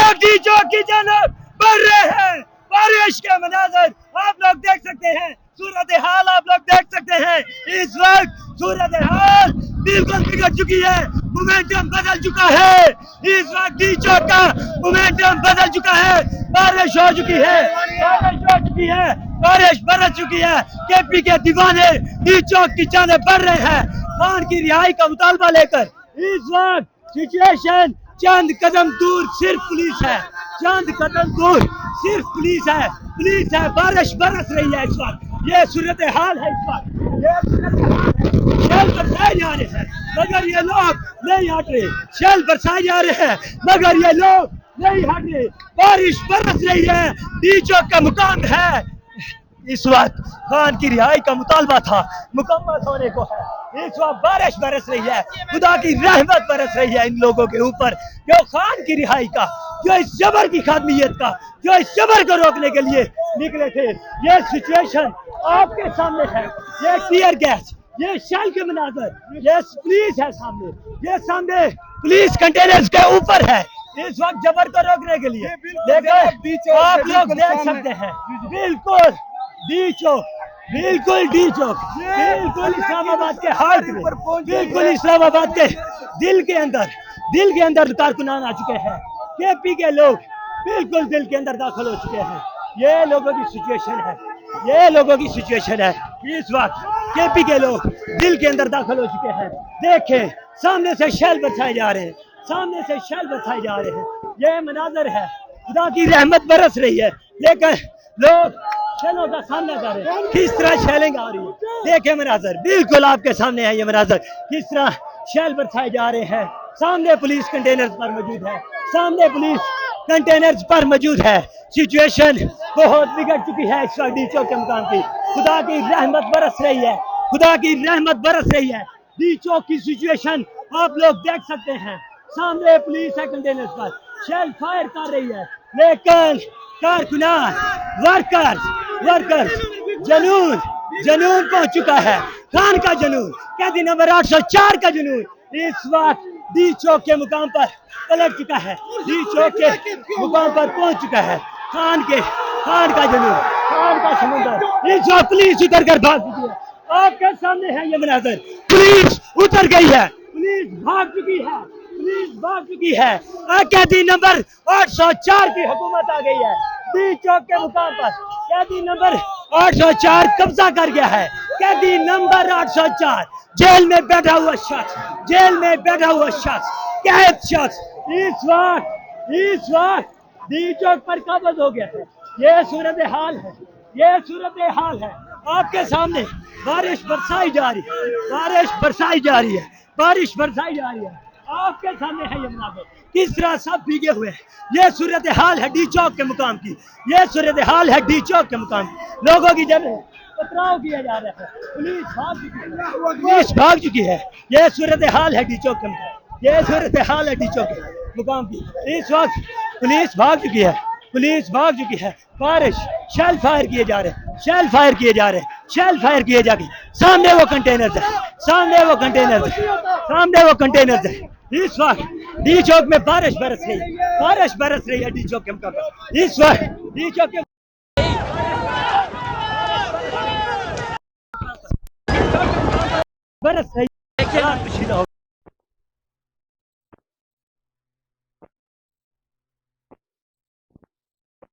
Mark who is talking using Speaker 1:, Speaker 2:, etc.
Speaker 1: لوگ ڈی چوک کی جانب بڑھ رہے ہیں. بارش کے مناظر آپ لوگ دیکھ سکتے ہیں, صورتحال آپ لوگ دیکھ سکتے ہیں. اس وقت صورتحال بالکل بگڑ چکی ہے, مومنٹم بدل چکا ہے. اس وقت ڈی چوک کا مومنٹم بدل چکا ہے. بارش ہو چکی ہے, بارش ہو چکی ہے, بارش برس چکی ہے. کے پی کے دیوانے ڈی چوک کی جانب بڑھ رہے ہیں خان کی رہائی کا مطالبہ لے کر. اس وقت سچویشن چند قدم دور صرف پولیس ہے, چند قدم دور صرف پولیس ہے, پولیس ہے. بارش برس رہی ہے اس وقت, یہ صورتحال ہے اس وقت, یہ شیل برسائے جا رہے ہیں مگر یہ لوگ نہیں ہٹ رہے. شیل برسائے جا رہے ہیں مگر یہ لوگ نہیں ہٹ رہے. بارش برس رہی ہے, ڈی چوک کا مقام ہے. اس وقت خان کی رہائی کا مطالبہ تھا, مکمل ہونے کو ہے. اس وقت بارش برس رہی ہے, خدا کی رحمت برس رہی ہے ان لوگوں کے اوپر جو خان کی رہائی کا, جو اس جبر کی خاتمیت کا, جو اس جبر کو روکنے کے لیے نکلے تھے. یہ سچویشن آپ کے سامنے ہے, یہ ٹیئر گیس, یہ شیل کے مناظر, یہ پولیس ہے سامنے, یہ سامنے پولیس کنٹینرز کے اوپر ہے اس وقت جبر کو روکنے کے لیے. لیکن آپ لوگ دیکھ سکتے ہیں بالکل ڈی چوک, بالکل ڈی چوک, بالکل اسلام آباد کے ہارٹ میں, بالکل اسلام آباد کے دل کے اندر کارکنان آ چکے ہیں. کے پی کے لوگ بالکل دل کے اندر داخل ہو چکے ہیں. یہ لوگوں کی سچویشن ہے, یہ لوگوں کی سچویشن ہے. اس وقت کے پی کے لوگ دل کے اندر داخل ہو چکے ہیں. دیکھیں سامنے سے شیل برسائے جا رہے ہیں, سامنے سے شیل برسائے جا رہے ہیں. یہ مناظر ہے, خدا کی رحمت برس رہی ہے لیکن لوگ شیلوں کا سامنا کر رہے ہیں. کس طرح شیلیں آ رہی ہیں, دیکھیں مناظر بالکل آپ کے سامنے ہے. یہ مناظر کس طرح شیل برسائے جا رہے ہیں. سامنے پولیس کنٹینرز پر موجود ہے, سامنے پولیس کنٹینرز پر موجود ہے. سچویشن بہت بگڑ چکی ہے اس وقت ڈی چوک کے مقام کی. خدا کی رحمت برس رہی ہے, خدا کی رحمت برس رہی ہے. ڈی چوک کی سچویشن آپ لوگ دیکھ سکتے ہیں. سامنے پولیس ہے کنٹینرز پر, شیل فائر کر رہی ہے لیکن کارکنان ورکرز جنون پہنچ چکا ہے. خان کا جنون, قیدی نمبر 804 کا جنون اس وقت ڈی چوک کے مقام پر پلٹ چکا ہے, ڈی چوک کے مقام پر پہنچ چکا ہے. خان کا جنون, خان کا سمندر. اس وقت پولیس اتر کر بھاگ چکی ہے. آپ کے سامنے ہے یہ مناظر, پولیس اتر گئی ہے, پولیس بھاگ چکی ہے, پولیس بھاگ چکی ہے. قیدی نمبر 804 کی حکومت آ گئی ہے ڈی چوک کے مقام پر. قیدی نمبر 804 قبضہ کر گیا ہے. قیدی نمبر 804 جیل میں بیٹھا ہوا شخص, جیل میں بیٹھا ہوا شخص, قید شخص اس وقت ڈی چوک پر قابض ہو گیا ہے. یہ صورتحال ہے, یہ صورتحال ہے. آپ کے سامنے بارش برسائی جا رہی ہے, بارش برسائی جا رہی ہے, بارش برسائی جا رہی ہے. آپ کے سامنے ہے یہ مناظر, کس طرح سب بھیگے ہوئے ہیں. یہ صورتحال ہے ڈی چوک کے مقام کی, یہ صورتحال ہے ڈی چوک کے مقام کی. لوگوں کی جگہ پتھراؤ کیا جا رہا ہے, پولیس بھاگ چکی ہے. یہ صورتحال ہے ڈی چوک کے مقام, یہ صورتحال ہے ڈی چوک کے مقام کی. اس وقت پولیس بھاگ چکی ہے, پولیس بھاگ چکی ہے. بارش, شیل فائر کیے جا رہے ہیں, شیل فائر کیے جا رہے ہیں, شیل فائر کیے جا کے سامنے وہ کنٹینرز ہے, سامنے وہ کنٹینرز ہے, سامنے وہ کنٹینرز ہے. اس وقت ڈی چوک میں بارش برس رہی ہے, بارش برس رہی ہے ڈی چوک کے مقام پر. اس وقت ڈی چوک کے برس رہی ہے.